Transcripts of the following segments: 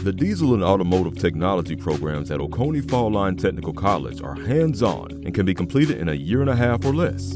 The diesel and automotive technology programs at Oconee Fall Line Technical College are hands-on and can be completed in a year and a half or less.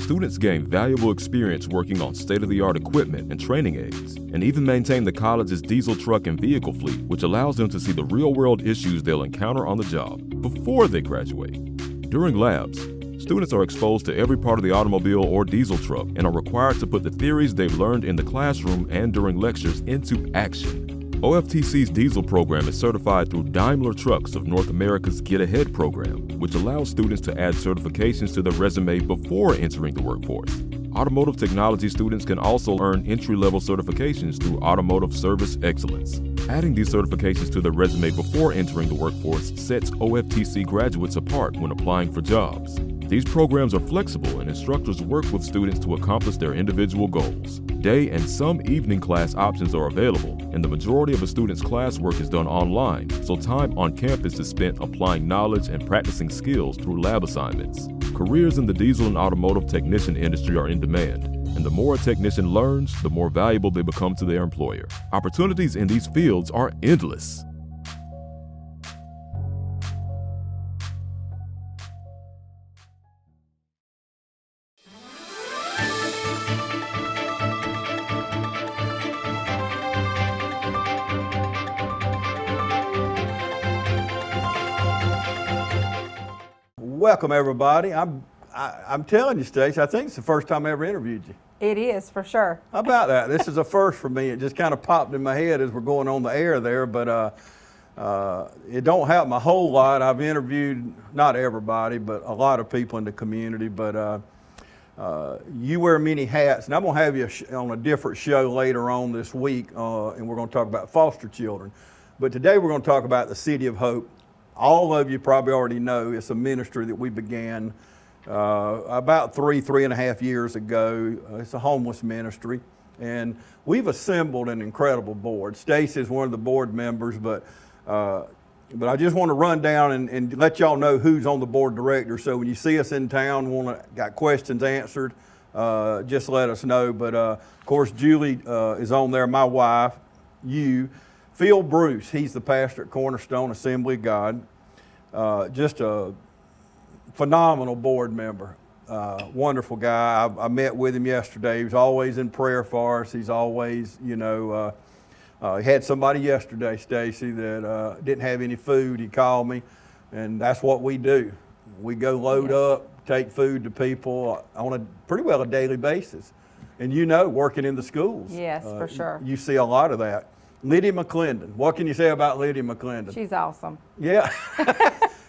Students gain valuable experience working on state-of-the-art equipment and training aids, and even maintain the college's diesel truck and vehicle fleet, which allows them to see the real-world issues they'll encounter on the job before they graduate. During labs, students are exposed to every part of the automobile or diesel truck and are required to put the theories they've learned in the classroom and during lectures into action. OFTC's diesel program is certified through Daimler Trucks of North America's Get Ahead program, which allows students to add certifications to their resume before entering the workforce. Automotive technology students can also earn entry-level certifications through Automotive Service Excellence. Adding these certifications to their resume before entering the workforce sets OFTC graduates apart when applying for jobs. These programs are flexible and instructors work with students to accomplish their individual goals. Day and some evening class options are available, and the majority of a student's classwork is done online, so time on campus is spent applying knowledge and practicing skills through lab assignments. Careers in the diesel and automotive technician industry are in demand, and the more a technician learns, the more valuable they become to their employer. Opportunities in these fields are endless. Welcome, everybody. I'm telling you, Stacey, I think it's the first time I ever interviewed you. It is, for sure. How about that? This is a first for me. It just kind of popped in my head as we're going on the air there, but it don't happen a whole lot. I've interviewed, not everybody, but a lot of people in the community, but you wear many hats, and I'm going to have you on a different show later on this week, and we're going to talk about foster children. But today we're going to talk about the City of Hope. All of you probably already know it's a ministry that we began about three and a half years ago. It's a homeless ministry, and we've assembled an incredible board. Stacey is one of the board members, but I just want to run down and let y'all know who's on the board of directors. So when you see us in town, got questions answered, just let us know. But of course, Julie is on there, my wife, you. Phil Bruce, he's the pastor at Cornerstone Assembly of God. Just a phenomenal board member, wonderful guy. I met with him yesterday. He was always in prayer for us. He's always, he had somebody yesterday, Stacey, that didn't have any food. He called me, and that's what we do. We go load up, take food to people on a pretty well a daily basis. And working in the schools. Yes, for sure. You see a lot of that. Lydia McClendon. What can you say about Lydia McClendon? She's awesome. Yeah,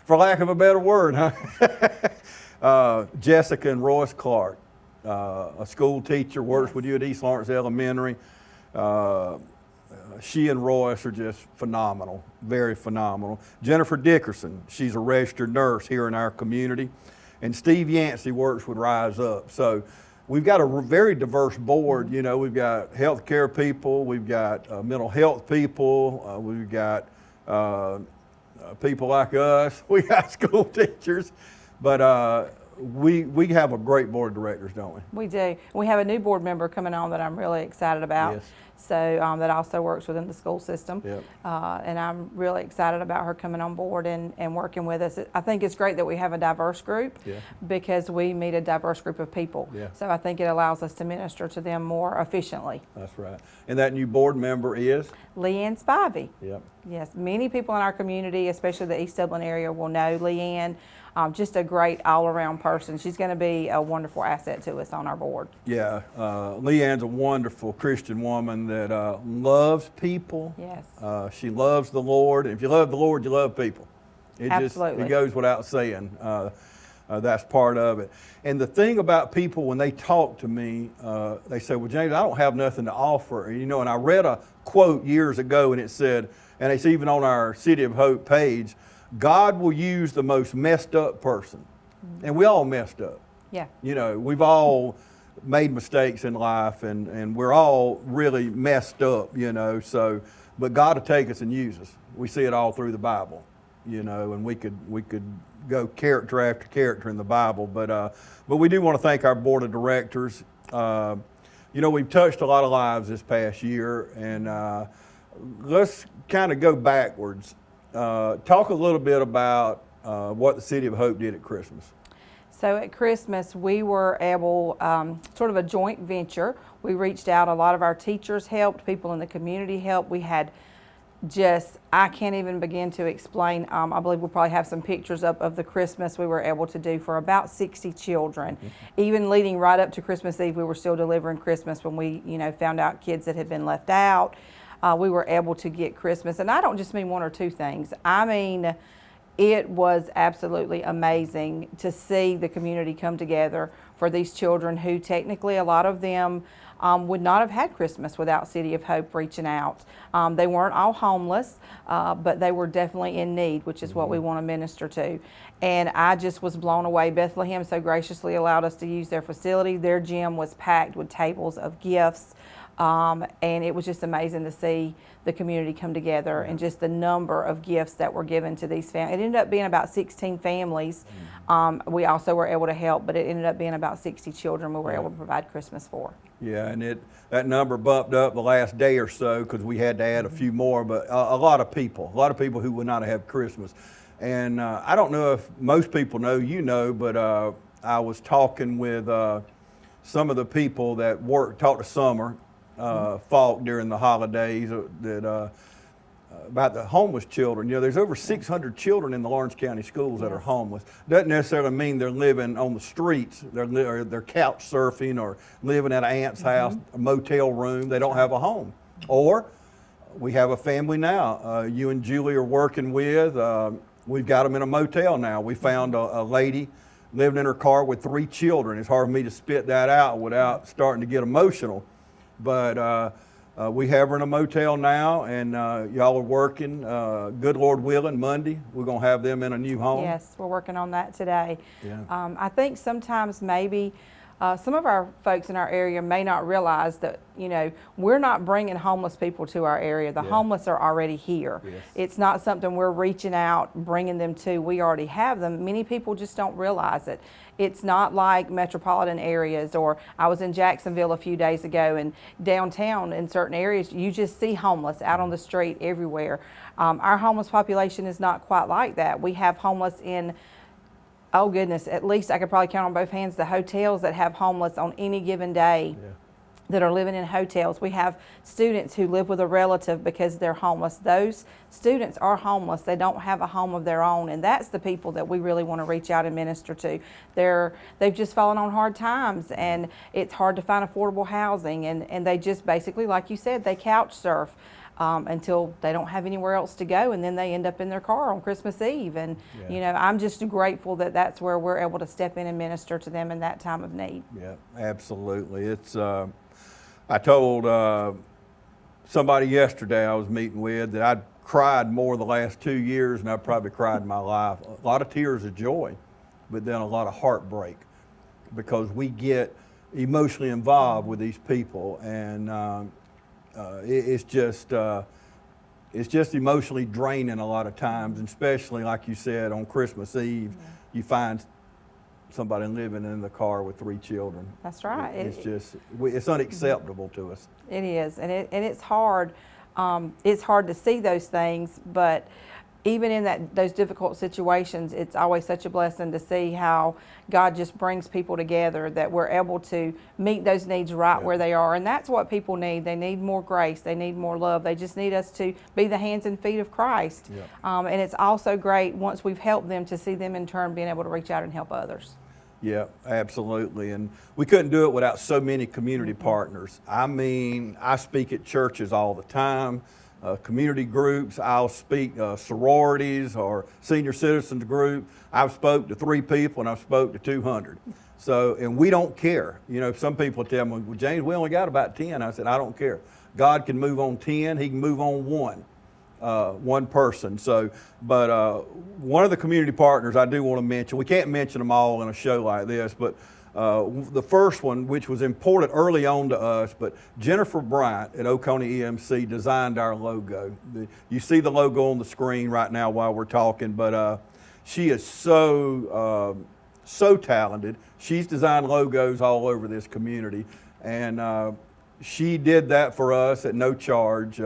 for lack of a better word, huh? Jessica and Royce Clark, a school teacher, works with you at East Lawrence Elementary. She and Royce are just phenomenal, very phenomenal. Jennifer Dickerson, she's a registered nurse here in our community. And Steve Yancey works with Rise Up. So we've got a very diverse board. We've got healthcare people, we've got mental health people, we've got people like us, we got school teachers, but we have a great board of directors, don't we? We do. We have a new board member coming on that I'm really excited about. Yes. So that also works within the school system. Yep. And I'm really excited about her coming on board and working with us. I think it's great that we have a diverse group because we meet a diverse group of people. Yeah. So I think it allows us to minister to them more efficiently. That's right. And that new board member is? Leanne Spivey. Yep. Yes, many people in our community, especially the East Dublin area, will know Leanne. Just a great all-around person. She's going to be a wonderful asset to us on our board. Yeah, Leanne's a wonderful Christian woman that loves people. Yes. She loves the Lord. If you love the Lord, you love people. Absolutely. It goes without saying. That's part of it. And the thing about people, when they talk to me, they say, well, James, I don't have nothing to offer. And I read a quote years ago, and it said, and it's even on our City of Hope page, God will use the most messed up person. And we all messed up. Yeah. We've all made mistakes in life, and we're all really messed up, but God will take us and use us. We see it all through the Bible, and we could go character after character in the Bible, but we do want to thank our board of directors. We've touched a lot of lives this past year, and let's kind of go backwards. Talk a little bit about what the City of Hope did at Christmas. So at Christmas, we were able, sort of a joint venture. We reached out, a lot of our teachers helped, people in the community helped. We had I can't even begin to explain. I believe we'll probably have some pictures up of the Christmas we were able to do for about 60 children. Even leading right up to Christmas Eve, we were still delivering Christmas when we, found out kids that had been left out. We were able to get Christmas. And I don't just mean one or two things. I mean, it was absolutely amazing to see the community come together for these children who technically, a lot of them would not have had Christmas without City of Hope reaching out. They weren't all homeless, but they were definitely in need, which is what we want to minister to. And I just was blown away. Bethlehem so graciously allowed us to use their facility. Their gym was packed with tables of gifts. And it was just amazing to see the community come together and just the number of gifts that were given to these families. It ended up being about 16 families. We also were able to help, but it ended up being about 60 children we were able to provide Christmas for. Yeah, and that number bumped up the last day or so because we had to add a few more, but a lot of people who would not have Christmas. And I don't know if most people know, but I was talking with some of the people that talked to Summer Falk during the holidays about the homeless children. There's over 600 children in the Lawrence County schools that are homeless. Doesn't necessarily mean they're living on the streets. They're couch surfing or living at an aunt's house, a motel room. They don't have a home. Or we have a family now. You and Julie are working with. We've got them in a motel now. We found a lady living in her car with 3 children. It's hard for me to spit that out without starting to get emotional. But we have her in a motel now, and y'all are working. Good Lord willing, Monday, we're going to have them in a new home. Yes, we're working on that today. Yeah. I think sometimes maybe some of our folks in our area may not realize that, we're not bringing homeless people to our area. The homeless are already here. Yes. It's not something we're reaching out, bringing them to. We already have them. Many people just don't realize it. It's not like metropolitan areas, or I was in Jacksonville a few days ago, and downtown in certain areas, you just see homeless out on the street everywhere. Our homeless population is not quite like that. We have homeless in, oh goodness, at least I could probably count on both hands the hotels that have homeless on any given day. That are living in hotels. We have students who live with a relative because they're homeless. Those students are homeless. They don't have a home of their own, and that's the people that we really want to reach out and minister to. They've just fallen on hard times, and it's hard to find affordable housing, and they just basically, like you said, they couch surf until they don't have anywhere else to go, and then they end up in their car on Christmas Eve. And I'm just grateful that that's where we're able to step in and minister to them in that time of need. Yeah, absolutely. It's I told somebody yesterday I was meeting with that I'd cried more the last 2 years than I've probably cried in my life. A lot of tears of joy, but then a lot of heartbreak because we get emotionally involved with these people, and it's just emotionally draining a lot of times, and especially like you said on Christmas Eve, you find somebody living in the car with 3 children. That's right. It's unacceptable to us. It is, and it's hard. It's hard to see those things, but even in those difficult situations, it's always such a blessing to see how God just brings people together, that we're able to meet those needs right where they are. And that's what people need. They need more grace. They need more love. They just need us to be the hands and feet of Christ. And it's also great once we've helped them to see them in turn being able to reach out and help others. Yeah, absolutely. And we couldn't do it without so many community partners. I mean, I speak at churches all the time. Community groups, I'll speak sororities or senior citizens group. I've spoke to 3 people and I've spoke to 200. So, and we don't care. Some people tell me, well, James, we only got about 10. I said, I don't care. God can move on 10, he can move on one person. So, but one of the community partners I do want to mention, we can't mention them all in a show like this, but the first one, which was important early on to us, but Jennifer Bryant at Oconee EMC designed our logo. You see the logo on the screen right now while we're talking, but she is so talented. She's designed logos all over this community, and she did that for us at no charge.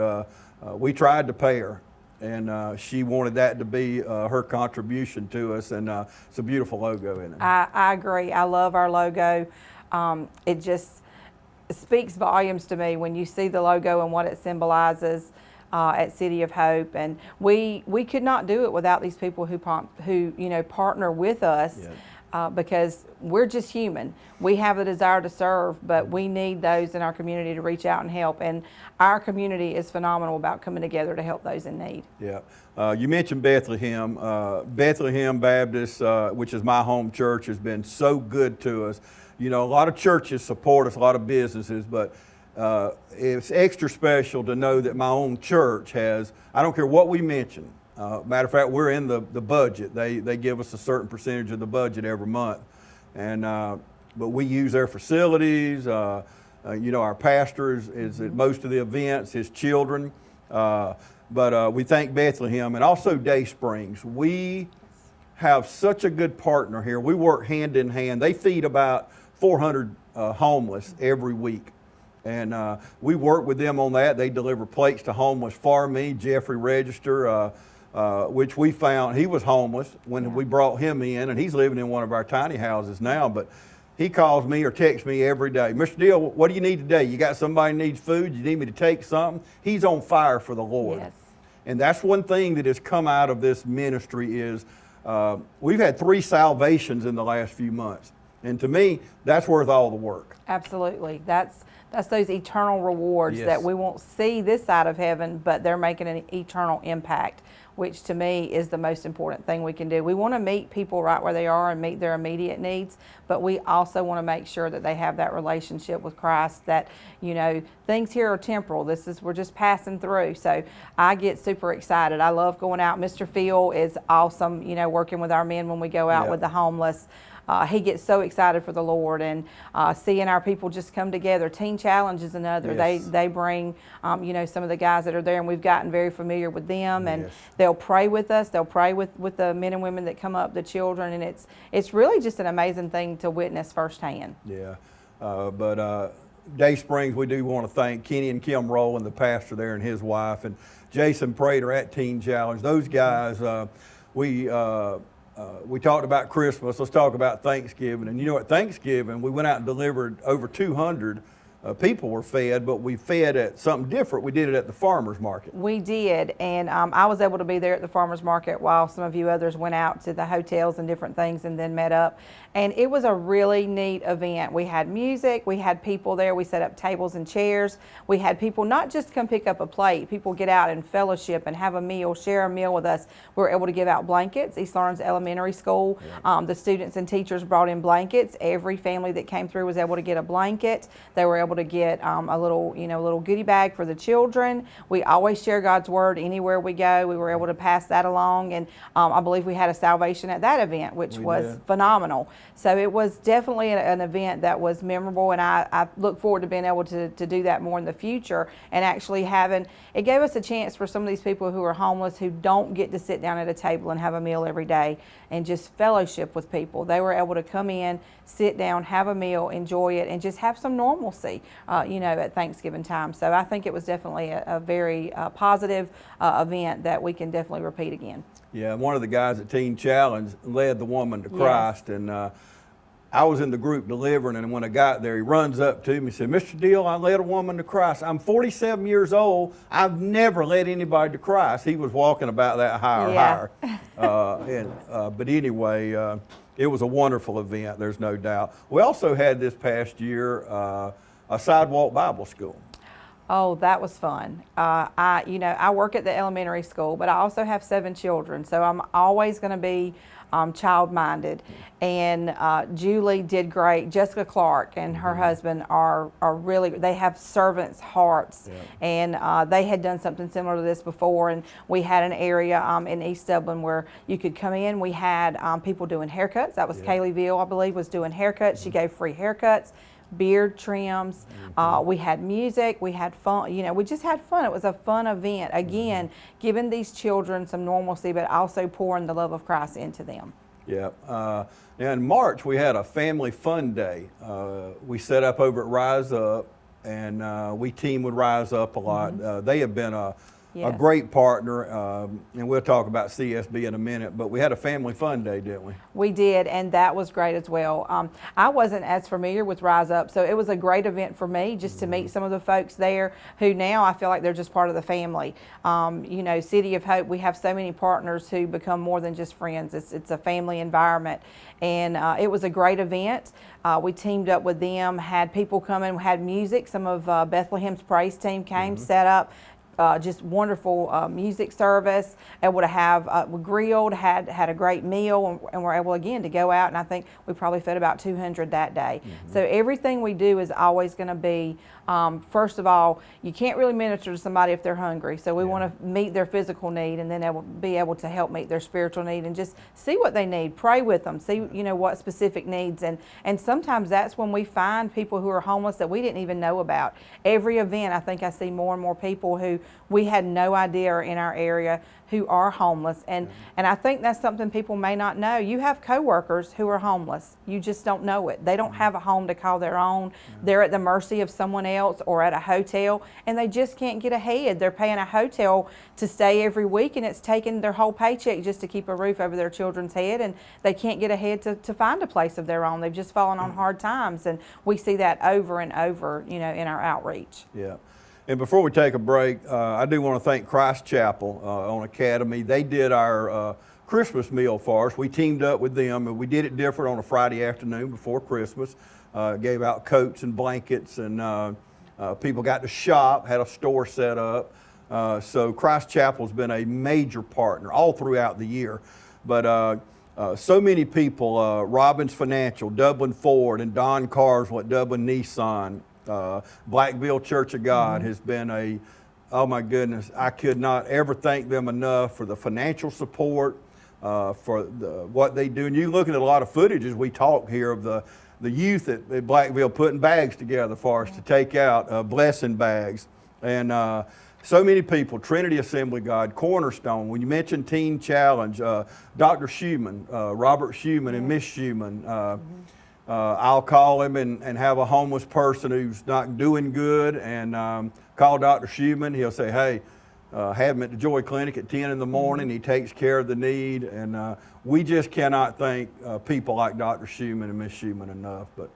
We tried to pay her, and she wanted that to be her contribution to us, and it's a beautiful logo in it. I agree. I love our logo. It just speaks volumes to me when you see the logo and what it symbolizes at City of Hope. And we could not do it without these people who partner with us. Yeah. Because we're just human. We have the desire to serve, but we need those in our community to reach out and help. And our community is phenomenal about coming together to help those in need. Yeah. You mentioned Bethlehem. Bethlehem Baptist, which is my home church, has been so good to us. You know, a lot of churches support us, a lot of businesses, but it's extra special to know that my own church has, I don't care what we mention. Matter of fact, we're in the budget. They give us a certain percentage of the budget every month, and but we use their facilities. You know, our pastor is at most of the events. His children, but we thank Bethlehem and also Day Springs. We have such a good partner here. We work hand in hand. They feed about 400 homeless every week. And we work with them on that. They deliver plates to homeless for me. Jeffrey Register, which we found, he was homeless when we brought him in, and he's living in one of our tiny houses now, but he calls me or texts me every day. Mr. Deal, what do you need today? You got somebody who needs food? You need me to take something? He's on fire for the Lord. Yes. And that's one thing that has come out of this ministry is we've had 3 salvations in the last few months. And to me, that's worth all the work. Absolutely. That's those eternal rewards that we won't see this side of heaven, but they're making an eternal impact, which to me is the most important thing we can do. We want to meet people right where they are and meet their immediate needs, but we also want to make sure that they have that relationship with Christ, that, you know, things here are temporal. We're just passing through. So I get super excited. I love going out. Mr. Phil is awesome, you know, working with our men when we go out with the homeless. He gets so excited for the Lord, and seeing our people just come together. Teen Challenge is another. Yes. They bring, you know, some of the guys that are there, and we've gotten very familiar with them, and they'll pray with us. They'll pray with the men and women that come up, the children, and it's really just an amazing thing to witness firsthand. Yeah, but Day Springs, we do want to thank Kenny and Kim Rowland, the pastor there, and his wife, and Jason Prater at Teen Challenge. Those guys, we talked about Christmas. Let's talk about Thanksgiving. And you know, at Thanksgiving, we went out and delivered over 200 people were fed, but we fed at something different. We did it at the farmer's market. We did, and I was able to be there at the farmer's market while some of you others went out to the hotels and different things and then met up. And it was a really neat event. We had music, we had people there, we set up tables and chairs. We had people not just come pick up a plate, people get out and fellowship and have a meal, share a meal with us. We were able to give out blankets. East Lawrence Elementary School, the students and teachers brought in blankets. Every family that came through was able to get a blanket. They were able to get a little goodie bag for the children. We always share God's word anywhere we go. We were able to pass that along, and I believe we had a salvation at that event, which was phenomenal. So it was definitely an event that was memorable, and I look forward to being able to do that more in the future, and actually it gave us a chance for some of these people who are homeless, who don't get to sit down at a table and have a meal every day and just fellowship with people. They were able to come in, sit down, have a meal, enjoy it, and just have some normalcy, at Thanksgiving time. So I think it was definitely a very positive event that we can definitely repeat again. Yeah, one of the guys at Teen Challenge led the woman to Christ, and I was in the group delivering, and when I got there, he runs up to me and said, "Mr. Deal, I led a woman to Christ. I'm 47 years old. I've never led anybody to Christ." He was walking about that higher. But anyway, it was a wonderful event, there's no doubt. We also had this past year a sidewalk Bible school. Oh, that was fun. I work at the elementary school, but I also have 7 children, so I'm always going to be child-minded. And Julie did great. Jessica Clark and her husband are really, they have servants' hearts, and they had done something similar to this before. And we had an area in East Dublin where you could come in. We had people doing haircuts. That was Kaylee Veal, I believe, was doing haircuts. She gave free haircuts, beard trims. We had music, we had fun, we just had fun. It was a fun event. Again, giving these children some normalcy, but also pouring the love of Christ into them. In March, we had a family fun day. We set up over at Rise Up, and we team with Rise Up a lot. They have been a Yes. great partner, and we'll talk about CSB in a minute, but we had a family fun day, didn't we? We did, and that was great as well. I wasn't as familiar with Rise Up, so it was a great event for me just to meet some of the folks there who now I feel like they're just part of the family. You know, City of Hope, we have so many partners who become more than just friends. It's a family environment, and it was a great event. We teamed up with them, had people come in, had music. Some of Bethlehem's praise team came, set up. Just wonderful music service, able to have, we grilled, had a great meal, and we're able again to go out, and I think we probably fed about 200 that day. So everything we do is always going to be, first of all, you can't really minister to somebody if they're hungry, so we want to meet their physical need and then be able to help meet their spiritual need and just see what they need, pray with them, see what specific needs, and sometimes that's when we find people who are homeless that we didn't even know about. Every event, I think I see more and more people who we had no idea are in our area who are homeless, and I think that's something people may not know. You have coworkers who are homeless. You just don't know it. They don't have a home to call their own. They're at the mercy of someone else or at a hotel, and they just can't get ahead. They're paying a hotel to stay every week, and it's taking their whole paycheck just to keep a roof over their children's head, and they can't get ahead to find a place of their own. They've just fallen on hard times, and we see that over and over, in our outreach. Yeah. And before we take a break, I do want to thank Christ Chapel on Academy. They did our Christmas meal for us. We teamed up with them, and we did it different on a Friday afternoon before Christmas. Gave out coats and blankets, and people got to shop, had a store set up. So Christ Chapel's been a major partner all throughout the year. But so many people, Robbins Financial, Dublin Ford, and Don Carswell at Dublin Nissan, Blackville Church of God has been oh my goodness, I could not ever thank them enough for the financial support, for what they do. And you look at a lot of footage as we talk here of the youth at Blackville putting bags together for us to take out, blessing bags. And so many people, Trinity Assembly God, Cornerstone, when you mentioned Teen Challenge, Dr. Schumann, Robert Schumann and Miss Schumann, I'll call him and have a homeless person who's not doing good and call Dr. Schumann. He'll say, hey, have him at the Joy Clinic at 10 in the morning. He takes care of the need. And we just cannot thank people like Dr. Schumann and Miss Schumann enough. But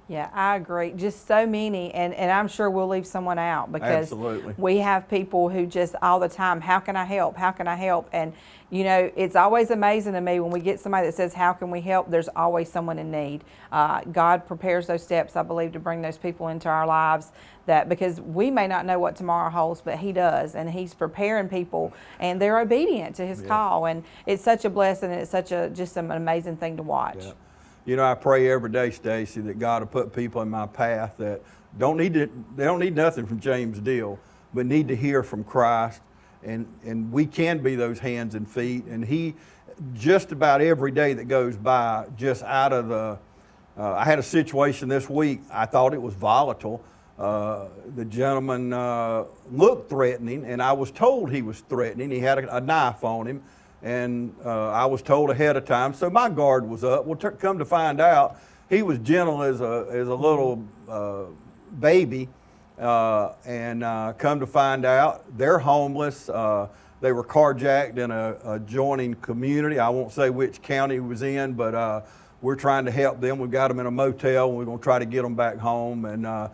yeah, I agree. Just so many, and I'm sure we'll leave someone out because absolutely. We have people who just all the time, how can I help? How can I help? And it's always amazing to me when we get somebody that says, how can we help? There's always someone in need. God prepares those steps, I believe, to bring those people into our lives, that because we may not know what tomorrow holds, but He does, and He's preparing people, and they're obedient to His call, and it's such a blessing, and it's such just an amazing thing to watch. Yeah. I pray every day, Stacey, that God will put people in my path that they don't need nothing from James Deal, but need to hear from Christ. And we can be those hands and feet. And He, just about every day that goes by, just out of I had a situation this week, I thought it was volatile. The gentleman looked threatening, and I was told he was threatening. He had a knife on him. And I was told ahead of time, so my guard was up. Well, come to find out, he was gentle as a little baby, and come to find out, they're homeless. They were carjacked in a adjoining community. I won't say which county it was in, but we're trying to help them. We've got them in a motel, and we're going to try to get them back home. And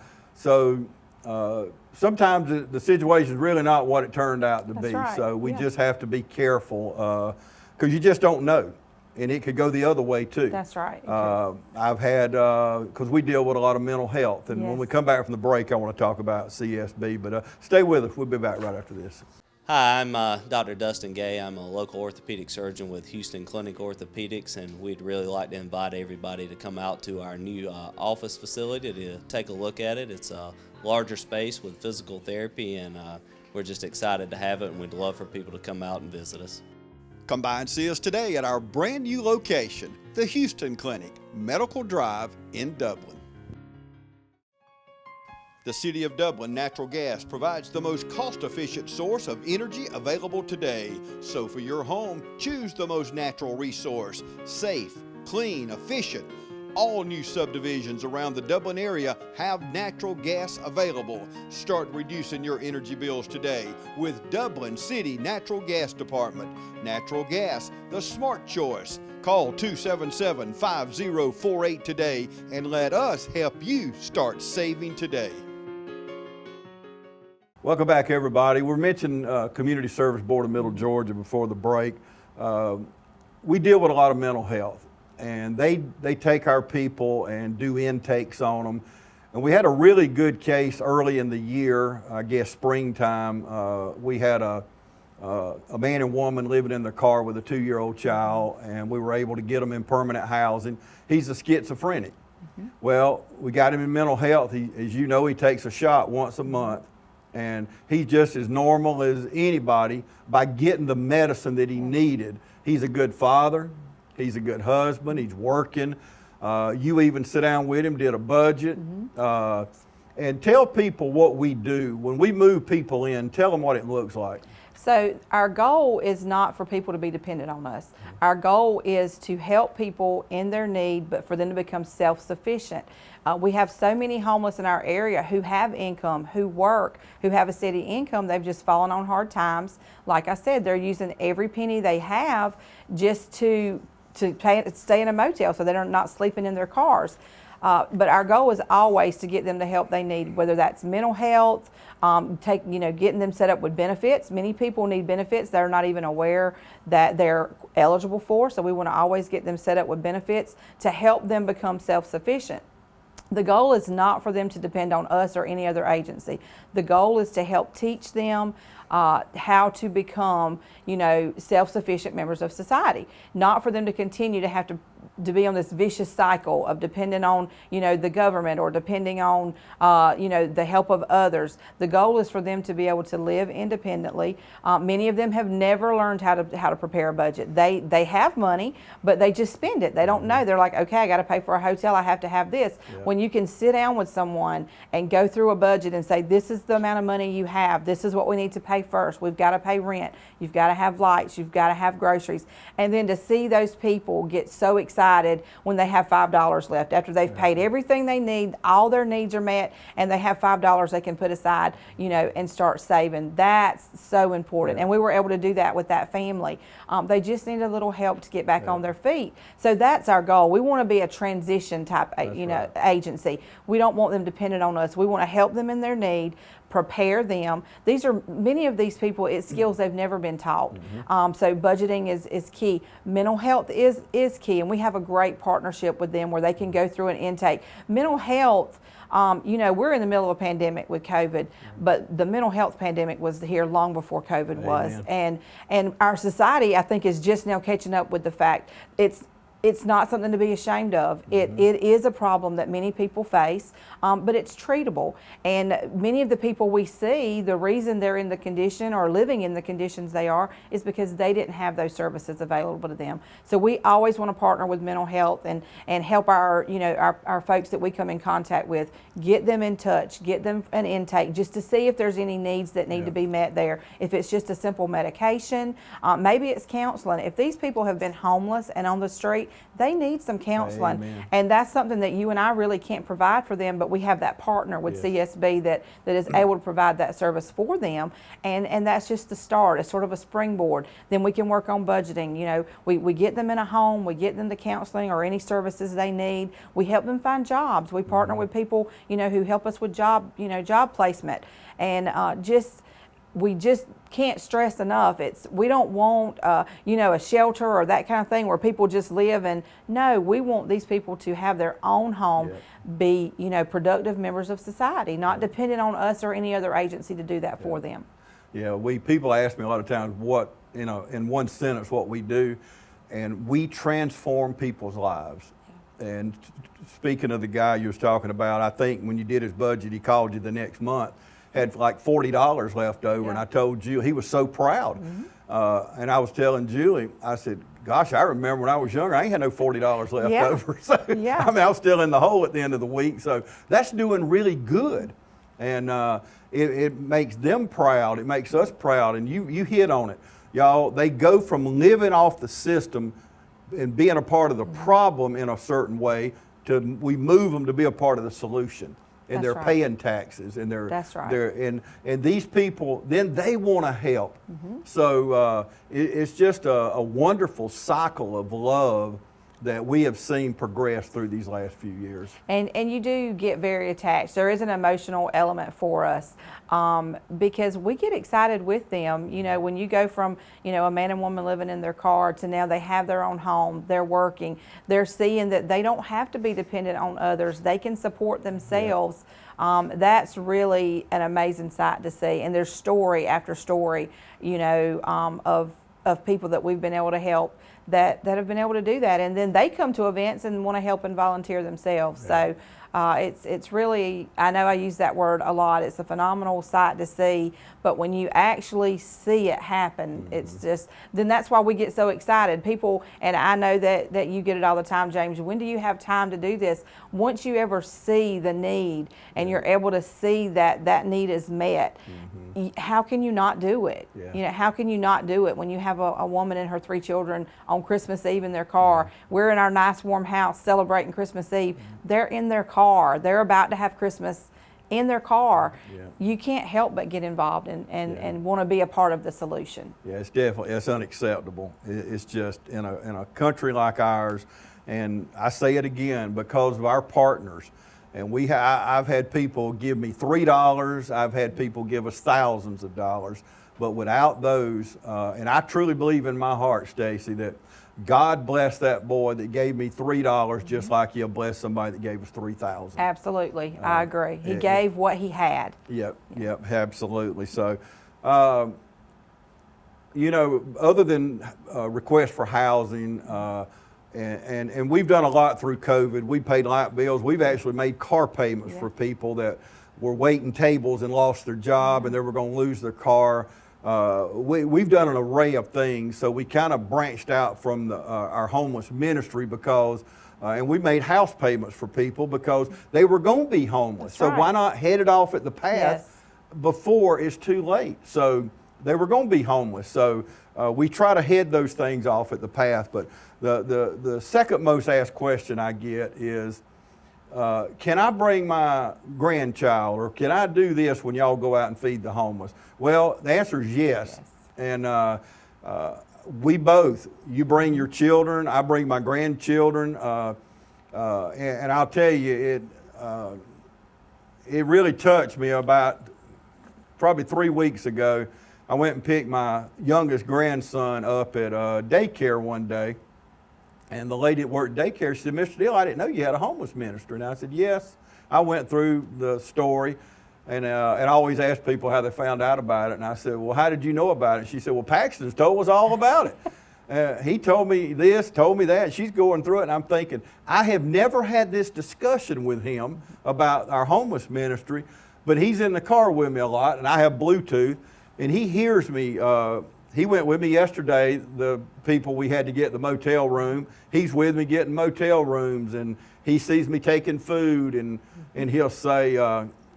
sometimes the situation is really not what it turned out to be. Right. So we just have to be careful because you just don't know. And it could go the other way too. That's right. I've had, because we deal with a lot of mental health. And when we come back from the break, I want to talk about CSB. But stay with us. We'll be back right after this. Hi, I'm Dr. Dustin Gay. I'm a local orthopedic surgeon with Houston Clinic Orthopedics, and we'd really like to invite everybody to come out to our new office facility to take a look at it. It's a larger space with physical therapy, and we're just excited to have it, and we'd love for people to come out and visit us. Come by and see us today at our brand new location, the Houston Clinic, Medical Drive in Dublin. The City of Dublin Natural Gas provides the most cost-efficient source of energy available today. So for your home, choose the most natural resource, safe, clean, efficient. All new subdivisions around the Dublin area have natural gas available. Start reducing your energy bills today with Dublin City Natural Gas Department. Natural gas, the smart choice. Call 277-5048 today and let us help you start saving today. Welcome back, everybody. We mentioned Community Service Board of Middle Georgia before the break. We deal with a lot of mental health, and they take our people and do intakes on them. And we had a really good case early in the year, I guess springtime. We had a man and woman living in their car with a 2-year-old child, and we were able to get them in permanent housing. He's a schizophrenic. Well, we got him in mental health. As you know, he takes a shot once a month, and he's just as normal as anybody by getting the medicine that he needed. He's a good father. He's a good husband. He's working. You even sit down with him, did a budget. And tell people what we do. When we move people in, tell them what it looks like. So our goal is not for people to be dependent on us. Our goal is to help people in their need, but for them to become self-sufficient. We have so many homeless in our area who have income, who work, who have a steady income. They've just fallen on hard times. Like I said, they're using every penny they have just to stay in a motel so they're not sleeping in their cars. But our goal is always to get them the help they need, whether that's mental health, getting them set up with benefits. Many people need benefits they're not even aware that they're eligible for, so we want to always get them set up with benefits to help them become self-sufficient. The goal is not for them to depend on us or any other agency. The goal is to help teach them how to become, self-sufficient members of society. Not for them to continue to have to be on this vicious cycle of depending on, the government or depending on, the help of others. The goal is for them to be able to live independently. Many of them have never learned how to prepare a budget. They have money, but they just spend it. They don't know. They're like, okay, I got to pay for a hotel. I have to have this. Yeah. When you can sit down with someone and go through a budget and say, this is the amount of money you have. This is what we need to pay first. We've got to pay rent. You've got to have lights. You've got to have groceries. And then to see those people get so excited when they have $5 left after they've paid everything they need, all their needs are met, and they have $5 they can put aside, and start saving. That's so important. And we were able to do that with that family. They just need a little help to get back on their feet. So that's our goal. We want to be a transition type, agency. We don't want them dependent on us. We want to help them in their need, prepare them. Many of these people, it's skills they've never been taught. So budgeting is key. Mental health is key, and we have a great partnership with them where they can go through an intake. Mental health, we're in the middle of a pandemic with COVID, but the mental health pandemic was here long before COVID was. And our society, I think, is just now catching up with the fact it's not something to be ashamed of. It is a problem that many people face, but it's treatable. And many of the people we see, the reason they're in the condition or living in the conditions they are is because they didn't have those services available to them. So we always want to partner with mental health and help our folks that we come in contact with, get them in touch, get them an intake just to see if there's any needs that need to be met there. If it's just a simple medication, maybe it's counseling. If these people have been homeless and on the street, they need some counseling. And that's something that you and I really can't provide for them, but we have that partner with CSB that is able to provide that service for them. And that's just the start. It's sort of a springboard. Then we can work on budgeting. We get them in a home, we get them the counseling or any services they need. We help them find jobs. We partner with people, who help us with job placement. And we just can't stress enough. We don't want, a shelter or that kind of thing where people just live. And no, we want these people to have their own home, be, productive members of society, not dependent on us or any other agency to do that for them. Yeah, people ask me a lot of times what, in one sentence what we do, and we transform people's lives. And speaking of the guy you was talking about, I think when you did his budget, he called you the next month, had like $40 left over, and I told Julie, he was so proud. And I was telling Julie, I said, gosh, I remember when I was younger, I ain't had no $40 left over. So, I was still in the hole at the end of the week. So that's doing really good. And it makes them proud. It makes us proud. And you hit on it. Y'all, they go from living off the system and being a part of the problem in a certain way we move them to be a part of the solution. And That's they're right. paying taxes, and That's right. and these people, then they want to help. So it's just a wonderful cycle of love that we have seen progress through these last few years. And you do get very attached. There is an emotional element for us because we get excited with them. You know, when you go from, you know, a man and woman living in their car to now they have their own home, they're working, they're seeing that they don't have to be dependent on others. They can support themselves. That's really an amazing sight to see. And there's story after story, you know, of people that we've been able to help that have been able to do that, and then they come to events and want to help and volunteer themselves. So it's really, I know I use that word a lot, it's a phenomenal sight to see, but when you actually see it happen, it's just, then that's why we get so excited. People, and I know that you get it all the time, James, when do you have time to do this? Once you ever see the need and you're able to see that need is met, how can you not do it? You know, how can you not do it when you have a woman and her 3 children on Christmas Eve in their car? We're in our nice warm house celebrating Christmas Eve. They're in their car. They're about to have Christmas in their car. You can't help but get involved and want to be a part of the solution. Yeah, it's definitely, it's unacceptable. It's just in a country like ours, and I say it again, because of our partners. And I've had people give me $3. I've had people give us thousands of dollars. But without those, and I truly believe in my heart, Stacey, that God bless that boy that gave me $3 just like He'll bless somebody that gave us 3,000. Absolutely, I agree. He gave what he had. Yep, absolutely. So, you know, other than requests for housing, and we've done a lot through COVID. We paid light bills. We've actually made car payments for people that were waiting tables and lost their job and they were going to lose their car. We've done an array of things. So we kind of branched out from our homeless ministry because, and we made house payments for people because they were going to be homeless. That's so right. why not head it off at the path before it's too late? So they were going to be homeless. So we try to head those things off at the path. But the second most asked question I get is, can I bring my grandchild, or can I do this when y'all go out and feed the homeless? Well, the answer is yes. And we both, you bring your children, I bring my grandchildren, and I'll tell you, it really touched me. About probably 3 weeks ago, I went and picked my youngest grandson up at daycare one day. And the lady that worked daycare, she said, Mr. Deal, I didn't know you had a homeless ministry. And I said, yes. I went through the story and I always ask people how they found out about it. And I said, well, how did you know about it? She said, well, Paxton's told us all about it. He told me this, told me that. And she's going through it. And I'm thinking, I have never had this discussion with him about our homeless ministry, but he's in the car with me a lot, and I have Bluetooth, and he hears me. He went with me yesterday, the people we had to get the motel room. He's with me getting motel rooms, and he sees me taking food, and he'll say,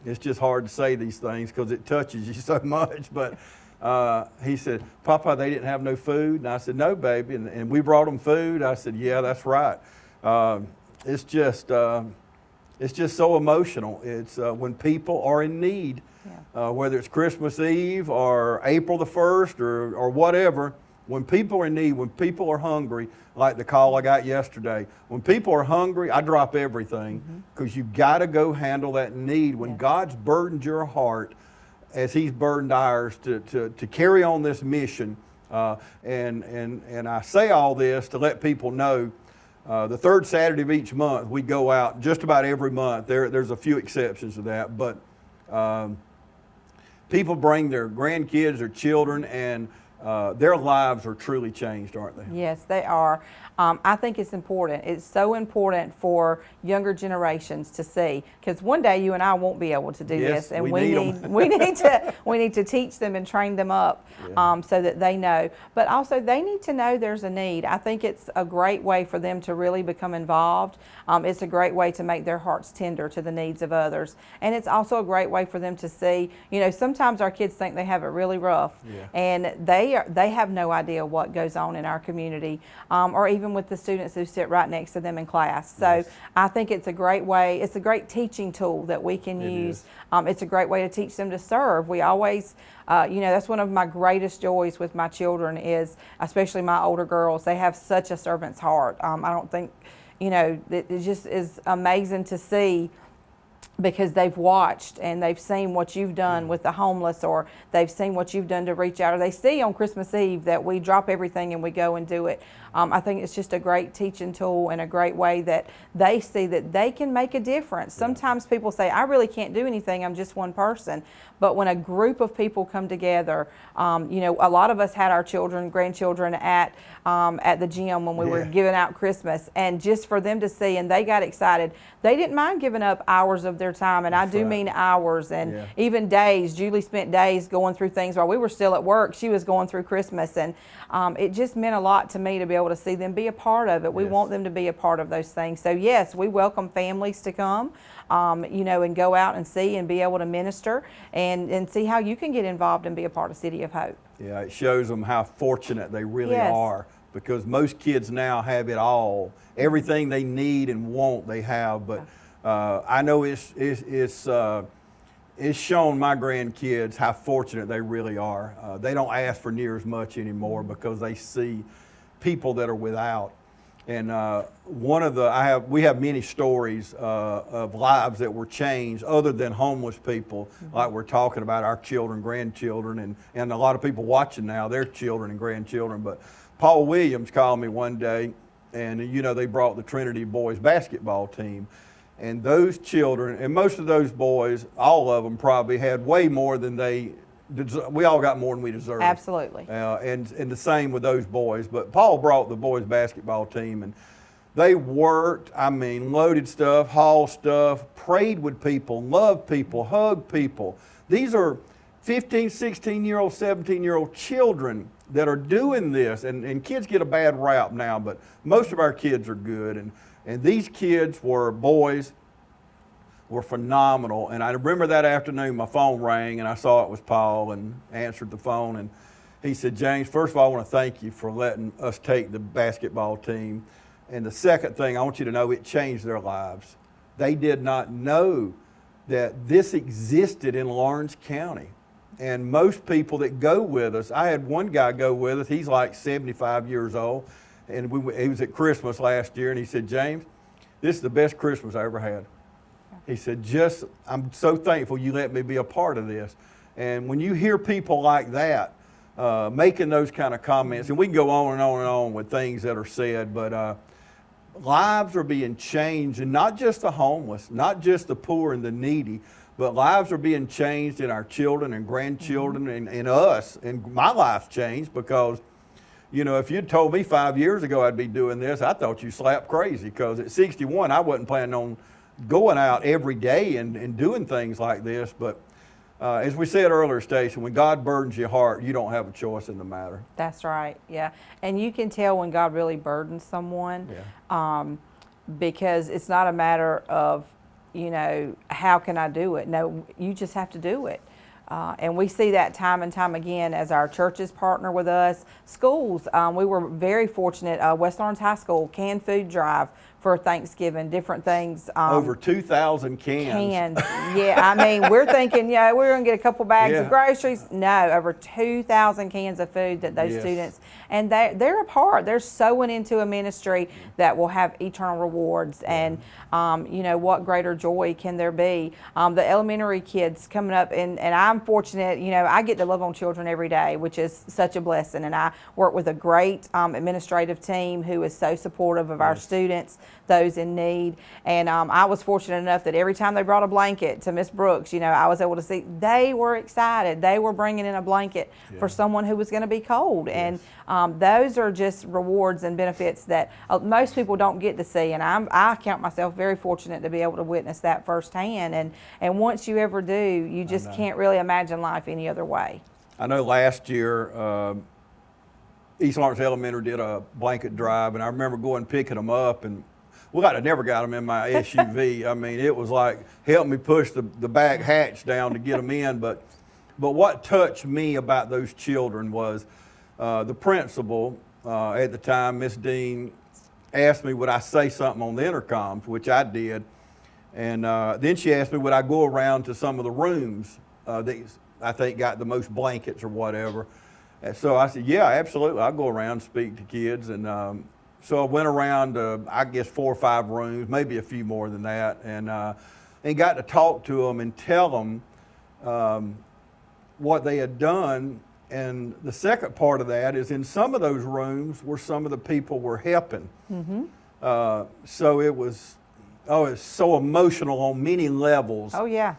it's just hard to say these things because it touches you so much, but he said, Papa, they didn't have no food? And I said, no, baby, and we brought them food. I said, yeah, that's right. It's just so emotional. It's when people are in need. Whether it's Christmas Eve or April the 1st or whatever, when people are in need, when people are hungry, like the call I got yesterday, when people are hungry, I drop everything because you got to go handle that need. When God's burdened your heart, as He's burdened ours to carry on this mission, and I say all this to let people know, the third Saturday of each month, we go out just about every month. There's a few exceptions to that, but people bring their grandkids, their children, and their lives are truly changed, aren't they? Yes, they are. I think it's important. It's so important for younger generations to see, because one day you and I won't be able to do this, and we need to teach them and train them up so that they know. But also they need to know there's a need. I think it's a great way for them to really become involved. It's a great way to make their hearts tender to the needs of others, and it's also a great way for them to see. You know, sometimes our kids think they have it really rough, and they they have no idea what goes on in our community, or even with the students who sit right next to them in class. So Yes. I think it's a great way. It's a great teaching tool that we can use. It's a great way to teach them to serve. We always, that's one of my greatest joys with my children is, especially my older girls, they have such a servant's heart. I don't think, it just is amazing to see, because they've watched and they've seen what you've done with the homeless, or they've seen what you've done to reach out, or they see on Christmas Eve that we drop everything and we go and do it. I think it's just a great teaching tool and a great way that they see that they can make a difference. Sometimes people say, I really can't do anything, I'm just one person. But when a group of people come together, a lot of us had our children, grandchildren at the gym when we were giving out Christmas, and just for them to see, and they got excited. They didn't mind giving up hours of their time, and I do mean hours, and even days. Julie spent days going through things while we were still at work. She was going through Christmas, and it just meant a lot to me to be able to see them be a part of it. We want them to be a part of those things. So yes, we welcome families to come, and go out and see and be able to minister and see how you can get involved and be a part of City of Hope. Yeah, it shows them how fortunate they really are, because most kids now have it all. Everything they need and want, they have. But I know it's shown my grandkids how fortunate they really are. They don't ask for near as much anymore because they see people that are without. And we have many stories of lives that were changed other than homeless people, like we're talking about our children, grandchildren, and a lot of people watching now, their children and grandchildren. But Paul Williams called me one day, and they brought the Trinity boys basketball team. And those children, and most of those boys, all of them probably had way more than we all got more than we deserved. Absolutely. And the same with those boys. But Paul brought the boys basketball team, and they worked, loaded stuff, hauled stuff, prayed with people, loved people, hugged people. These are 15, 16-year-old, 17-year-old children that are doing this. And kids get a bad rap now, but most of our kids are good. And these kids boys were phenomenal. And I remember that afternoon my phone rang and I saw it was Paul, and answered the phone, and he said, James, first of all, I want to thank you for letting us take the basketball team. And the second thing, I want you to know it changed their lives. They did not know that this existed in Lawrence County. And most people that go with us, I had one guy go with us, he's like 75 years old, and he was at Christmas last year, and he said, James, this is the best Christmas I ever had. He said, I'm so thankful you let me be a part of this. And when you hear people like that, making those kind of comments, and we can go on and on and on with things that are said, but lives are being changed, and not just the homeless, not just the poor and the needy, but lives are being changed in our children and grandchildren and us. And my life's changed because, if you'd told me 5 years ago I'd be doing this, I thought you slapped crazy, because at 61, I wasn't planning on going out every day and doing things like this. But as we said earlier, Stacey, when God burdens your heart, you don't have a choice in the matter. That's right, yeah. And you can tell when God really burdens someone, because it's not a matter of, how can I do it? No, you just have to do it. And we see that time and time again as our churches partner with us. Schools, we were very fortunate. West Lawrence High School canned food drive for Thanksgiving, different things. Over 2,000 cans. We're thinking, we're going to get a couple bags of groceries. No, over 2,000 cans of food that those students, and they're a part. They're sowing into a ministry that will have eternal rewards. And, what greater joy can there be? The elementary kids coming up, and I'm fortunate, I get to love on children every day, which is such a blessing. And I work with a great administrative team who is so supportive of our students, those in need. And I was fortunate enough that every time they brought a blanket to Miss Brooks, I was able to see they were excited. They were bringing in a blanket for someone who was going to be cold. And those are just rewards and benefits that most people don't get to see. And I count myself very fortunate to be able to witness that firsthand. And once you ever do, you just can't really imagine life any other way. I know last year, East Lawrence Elementary did a blanket drive, and I remember going picking them up, and I never got them in my SUV. It was like, help me push the back hatch down to get them in. But what touched me about those children was the principal at the time, Miss Dean, asked me would I say something on the intercoms, which I did. And then she asked me would I go around to some of the rooms that I think got the most blankets or whatever. And so I said, yeah, absolutely. I'll go around and speak to kids. And so I went around to, I guess, 4 or 5 rooms, maybe a few more than that, and got to talk to them and tell them what they had done. And the second part of that is in some of those rooms where some of the people were helping. So it was, it's so emotional on many levels. Oh, yeah.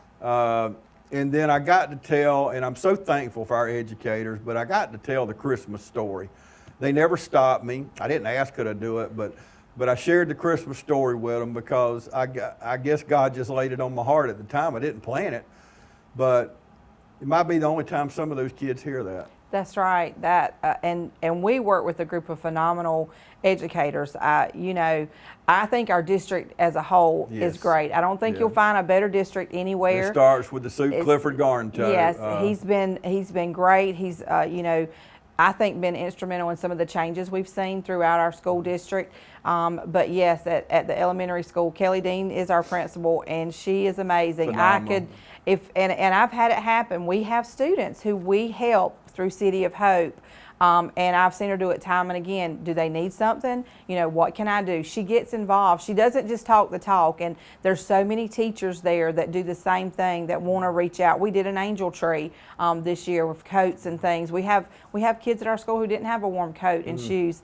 And then I got to tell, and I'm so thankful for our educators, but I got to tell the Christmas story. They never stopped me. I didn't ask could I do it, but I shared the Christmas story with them because I guess God just laid it on my heart at the time. I didn't plan it, but it might be the only time some of those kids hear that. That's right. And we work with a group of phenomenal educators. You know, I think our district as a whole is great. I don't think you'll find a better district anywhere. It starts with the Clifford Garntoe. Yes, he's been great. He's you know, I think been instrumental in some of the changes we've seen throughout our school district. But yes, at the elementary school, Kelly Dean is our principal, and she is amazing. Phenomenal. And I've had it happen. We have students who we help through City of Hope, and I've seen her do it time and again. Do they need something? You know, what can I do? She gets involved. She doesn't just talk the talk, and there's so many teachers there that do the same thing, that want to reach out. We did an angel tree this year with coats and things. We have kids at our school who didn't have a warm coat and shoes.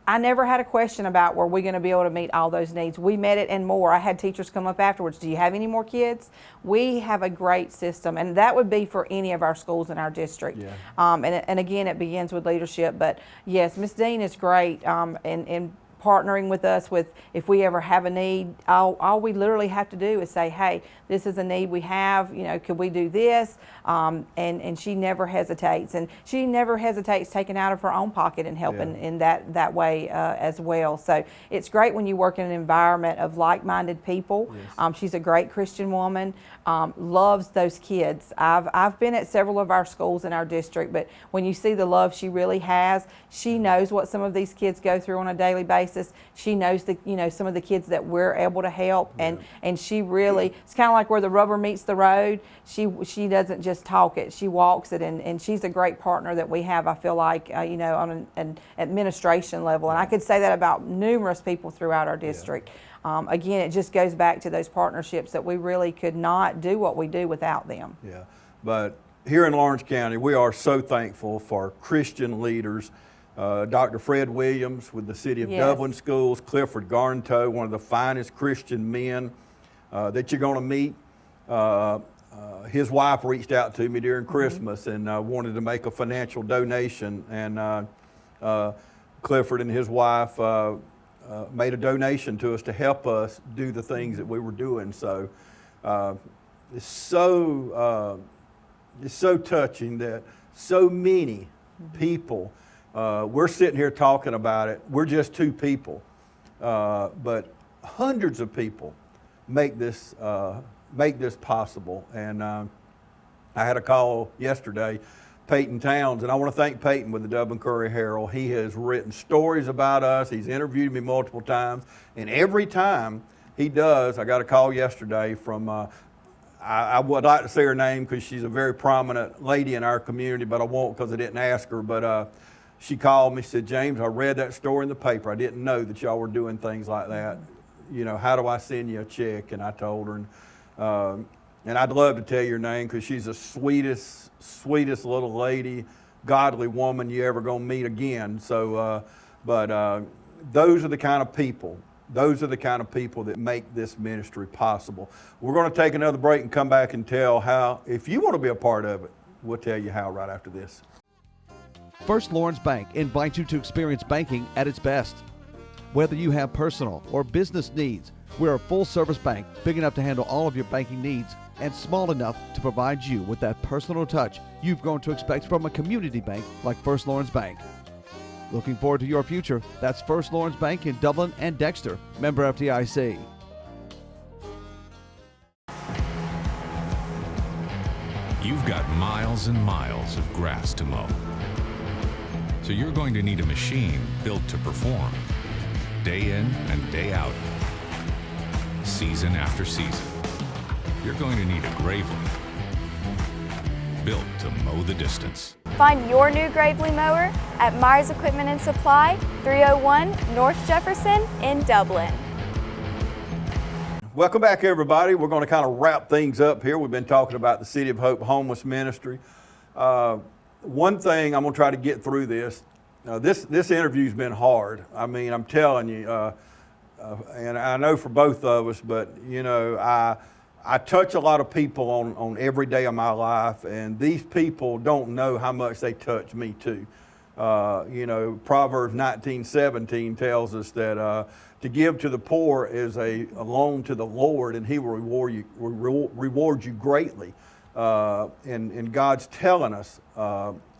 I never had a question about were we going to be able to meet all those needs. We met it and more. I had teachers come up afterwards. Do you have any more kids? We have a great system, and that would be for any of our schools in our district. Yeah. And again, it begins with leadership. But yes, Miss Dean is great in partnering with us with if we ever have a need. All we literally have to do is say, hey, this is a need we have, you know, could we do this? And she never hesitates. And she never hesitates taking out of her own pocket and helping in that way as well. So it's great when you work in an environment of like-minded people. Yes. She's a great Christian woman, loves those kids. I've been at several of our schools in our district, but when you see the love she really has, she knows what some of these kids go through on a daily basis. She knows some of the kids that we're able to help, and she really, it's kind of like where the rubber meets the road. She doesn't just talk it, she walks it, and she's a great partner that we have, I feel like, you know, on an administration level. And I could say that about numerous people throughout our district. Again, it just goes back to those partnerships that we really could not do what we do without them. Yeah, but here in Lawrence County, we are so thankful for Christian leaders. Dr. Fred Williams with the City of Dublin Schools, Clifford Garntoe, one of the finest Christian men that you're going to meet. His wife reached out to me during Christmas and wanted to make a financial donation, and Clifford and his wife made a donation to us to help us do the things that we were doing. So it's so touching that so many people. We're sitting here talking about it. We're just 2 people, but hundreds of people make this possible. And I had a call yesterday, Peyton Towns, and I want to thank Peyton with the Dublin Courier Herald. He has written stories about us. He's interviewed me multiple times, and every time he does, I got a call yesterday from. I would like to say her name because she's a very prominent lady in our community, but I won't because I didn't ask her. But she called me, said, James, I read that story in the paper. I didn't know that y'all were doing things like that. You know, how do I send you a check? And I told her, and I'd love to tell you her name because she's the sweetest little lady, godly woman you ever gonna meet again. So, but those are the kind of people. Those are the kind of people that make this ministry possible. We're going to take another break and come back and tell how, if you want to be a part of it, we'll tell you how right after this. First Lawrence Bank invites you to experience banking at its best. Whether you have personal or business needs, we're a full-service bank big enough to handle all of your banking needs and small enough to provide you with that personal touch you've grown to expect from a community bank like First Lawrence Bank. Looking forward to your future? That's First Lawrence Bank in Dublin and Dexter, member FDIC. You've got miles and miles of grass to mow. So you're going to need a machine built to perform, day in and day out, season after season. You're going to need a Gravely, built to mow the distance. Find your new Gravely mower at Myers Equipment and Supply, 301 North Jefferson in Dublin. Welcome back, everybody. We're going to kind of wrap things up here. We've been talking about the City of Hope Homeless Ministry. One thing I'm going to try to get through this. This interview's been hard. I mean, I'm telling you, and I know for both of us, but you know, I touch a lot of people on every day of my life, and these people don't know how much they touch me too. You know, Proverbs 19:17 tells us that to give to the poor is a loan to the Lord, and He will reward you greatly. And God's telling us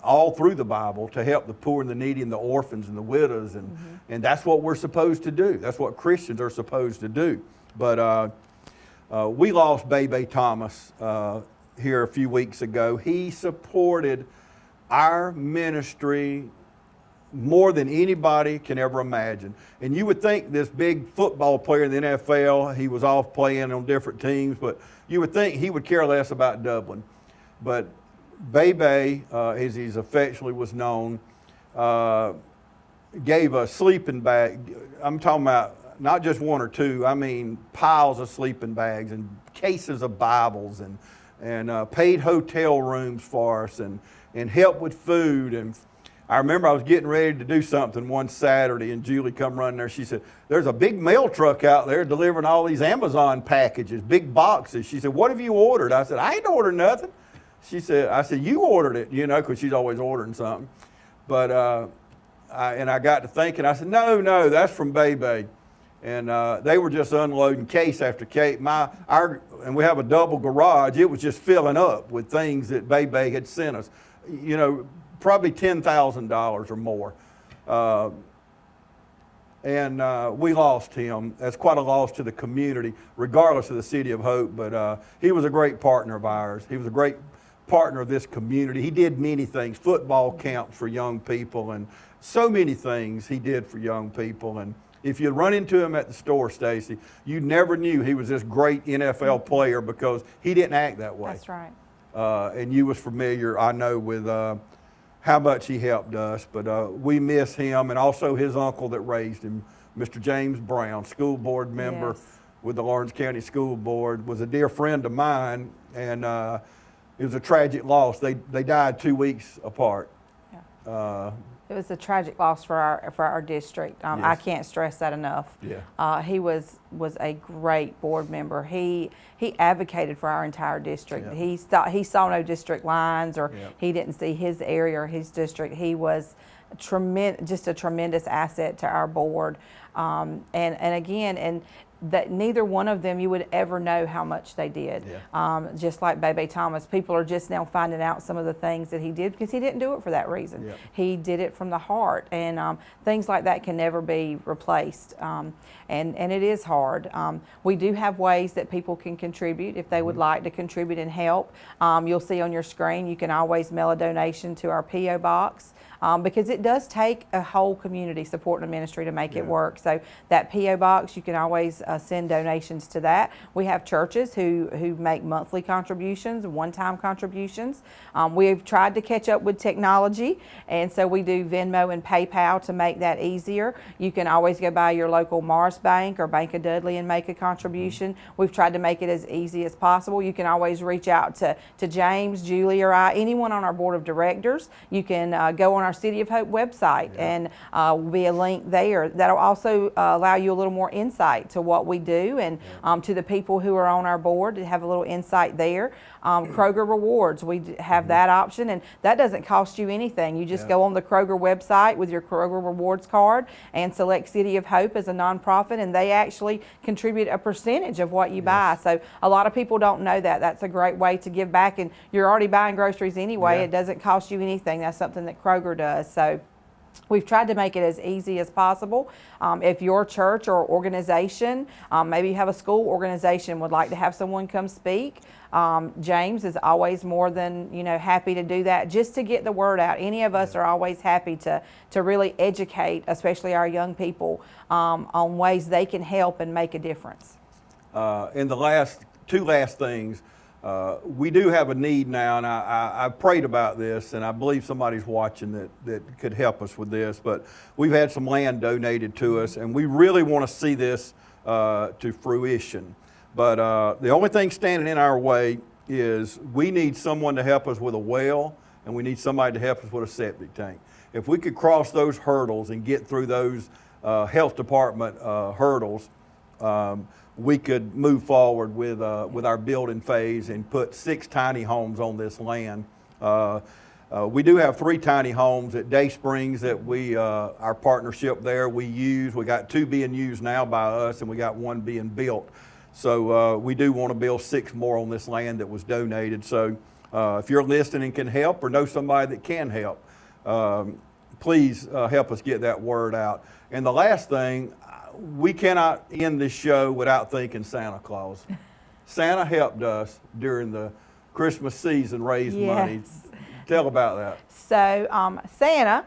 all through the Bible to help the poor and the needy and the orphans and the widows, and that's what we're supposed to do. That's what Christians are supposed to do. But we lost Bebe Thomas here a few weeks ago. He supported our ministry more than anybody can ever imagine. And you would think this big football player in the NFL, he was off playing on different teams, but you would think he would care less about Dublin. But Bebe, as he's affectionately was known, gave a sleeping bag. I'm talking about not just one or two, I mean piles of sleeping bags and cases of Bibles and paid hotel rooms for us and helped with food. And I remember I was getting ready to do something one Saturday, and Julie come running there. She said, "There's a big mail truck out there delivering all these Amazon packages, big boxes." She said, "What have you ordered?" I said, "I ain't ordered nothing." I said, "You ordered it," you know, because she's always ordering something. But I got to thinking. I said, "No, that's from Bebe." And they were just unloading case after case. And we have a double garage. It was just filling up with things that Bebe had sent us. You know, probably $10,000 or more. And we lost him. That's quite a loss to the community, regardless of the City of Hope. But he was a great partner of ours. He was a great partner of this community. He did many things, football camps for young people, and so many things he did for young people. And if you run into him at the store, Stacey, you never knew he was this great NFL player because he didn't act that way. That's right. And you was familiar, I know, with how much he helped us. But we miss him, and also his uncle that raised him, Mr. James Brown, school board member Yes. with the Lawrence County School Board, was a dear friend of mine, and it was a tragic loss. They died 2 weeks apart. Yeah. It was a tragic loss for our district. I Yes. can't stress that enough. Yeah. He was a great board member. He advocated for our entire district. Yeah. He saw no district lines, or Yeah. he didn't see his area or his district. He was just a tremendous asset to our board. And again, that neither one of them you would ever know how much they did. Yeah. Just like Bebe Thomas, people are just now finding out some of the things that he did because he didn't do it for that reason. Yeah. He did it from the heart, and things like that can never be replaced. And it is hard. We do have ways that people can contribute if they would like to contribute and help. You'll see on your screen, you can always mail a donation to our P.O. box. Because it does take a whole community supporting a ministry to make it work. So that P.O. box, you can always send donations to that. We have churches who make monthly contributions, one-time contributions. We've tried to catch up with technology, and so we do Venmo and PayPal to make that easier. You can always go by your local Morris Bank or Bank of Dudley and make a contribution. We've tried to make it as easy as possible. You can always reach out to James, Julie, or I, anyone on our board of directors. You can go on our City of Hope website, and will be a link there that'll also allow you a little more insight to what we do, and to the people who are on our board to have a little insight there. Kroger Rewards, we have that option, and that doesn't cost you anything. You just go on the Kroger website with your Kroger Rewards card and select City of Hope as a nonprofit, and they actually contribute a percentage of what you buy. So a lot of people don't know that. That's a great way to give back, and you're already buying groceries anyway. It doesn't cost you anything. That's something that Kroger does. So We've tried to make it as easy as possible. If your church or organization, maybe you have a school organization, would like to have someone come speak, James is always more than happy to do that, just to get the word out. Any of us are always happy to really educate, especially our young people, on ways they can help and make a difference. In the two last things, we do have a need now, and I prayed about this, and I believe somebody's watching that could help us with this, but we've had some land donated to us, and we really want to see this to fruition. But the only thing standing in our way is we need someone to help us with a well, and we need somebody to help us with a septic tank. If we could cross those hurdles and get through those health department hurdles, we could move forward with our building phase and put 6 tiny homes on this land. We do have 3 tiny homes at Day Springs that our partnership there we use. We got 2 being used now by us, and we got 1 being built. So we do want to build 6 more on this land that was donated. So if you're listening and can help, or know somebody that can help, please help us get that word out. And the last thing, we cannot end this show without thanking Santa Claus. Santa helped us during the Christmas season raise money. Tell about that. So Santa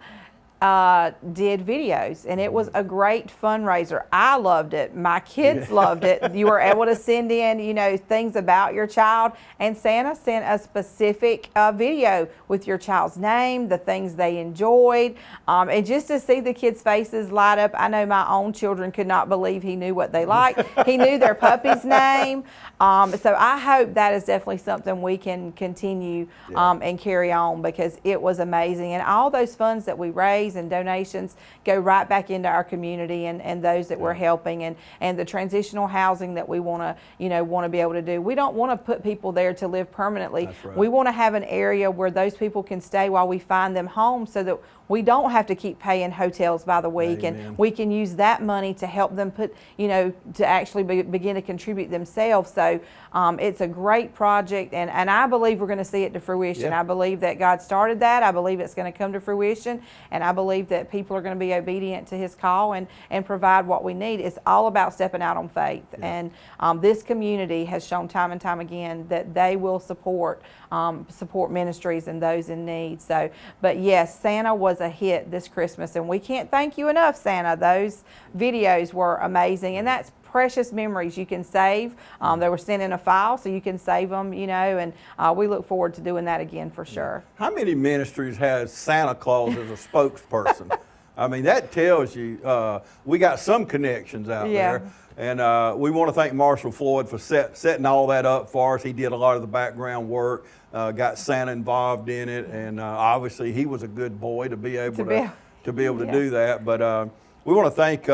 did videos, and it was a great fundraiser. I loved it. My kids loved it. You were able to send in, things about your child, and Santa sent a specific video with your child's name, the things they enjoyed, and just to see the kids' faces light up. I know my own children could not believe he knew what they liked. He knew their puppy's name. So I hope that is definitely something we can continue and carry on, because it was amazing. And all those funds that we raise and donations go right back into our community and those that we're helping, and the transitional housing that we want to be able to do. We don't want to put people there to live permanently. That's right. We want to have an area where those people can stay while we find them homes, so that we don't have to keep paying hotels by the week. Amen. And we can use that money to help them to actually begin to contribute themselves. So it's a great project, and I believe we're going to see it to fruition. I believe that God started that. I believe it's going to come to fruition, and I believe that people are going to be obedient to His call and provide what we need. It's all about stepping out on faith, and this community has shown time and time again that they will support ministries and those in need. So, but yes, Santa was a hit this Christmas, and we can't thank you enough, Santa. Those videos were amazing, and that's precious memories you can save. They were sent in a file, so you can save them, and we look forward to doing that again for sure. How many ministries has Santa Claus as a spokesperson? I mean, that tells you we got some connections out there. And we want to thank Marshall Floyd for setting all that up for us. He did a lot of the background work, got Santa involved in it, and obviously he was a good boy to be able to do that. But we want to thank.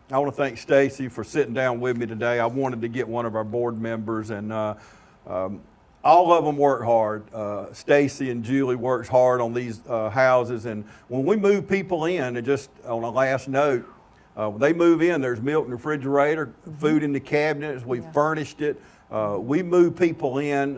I want to thank Stacey for sitting down with me today. I wanted to get one of our board members, and all of them work hard. Stacey and Julie works hard on these houses, and when we move people in, and just on a last note, when they move in, there's milk in the refrigerator, food in the cabinets. We furnished it. We move people in,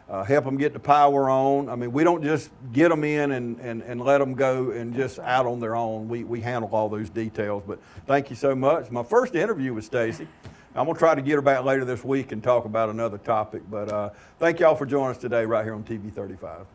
help them get the power on. I mean, we don't just get them in and let them go and just out on their own. We handle all those details. But thank you so much. My first interview with Stacey. I'm going to try to get her back later this week and talk about another topic. But thank y'all for joining us today right here on TV 35.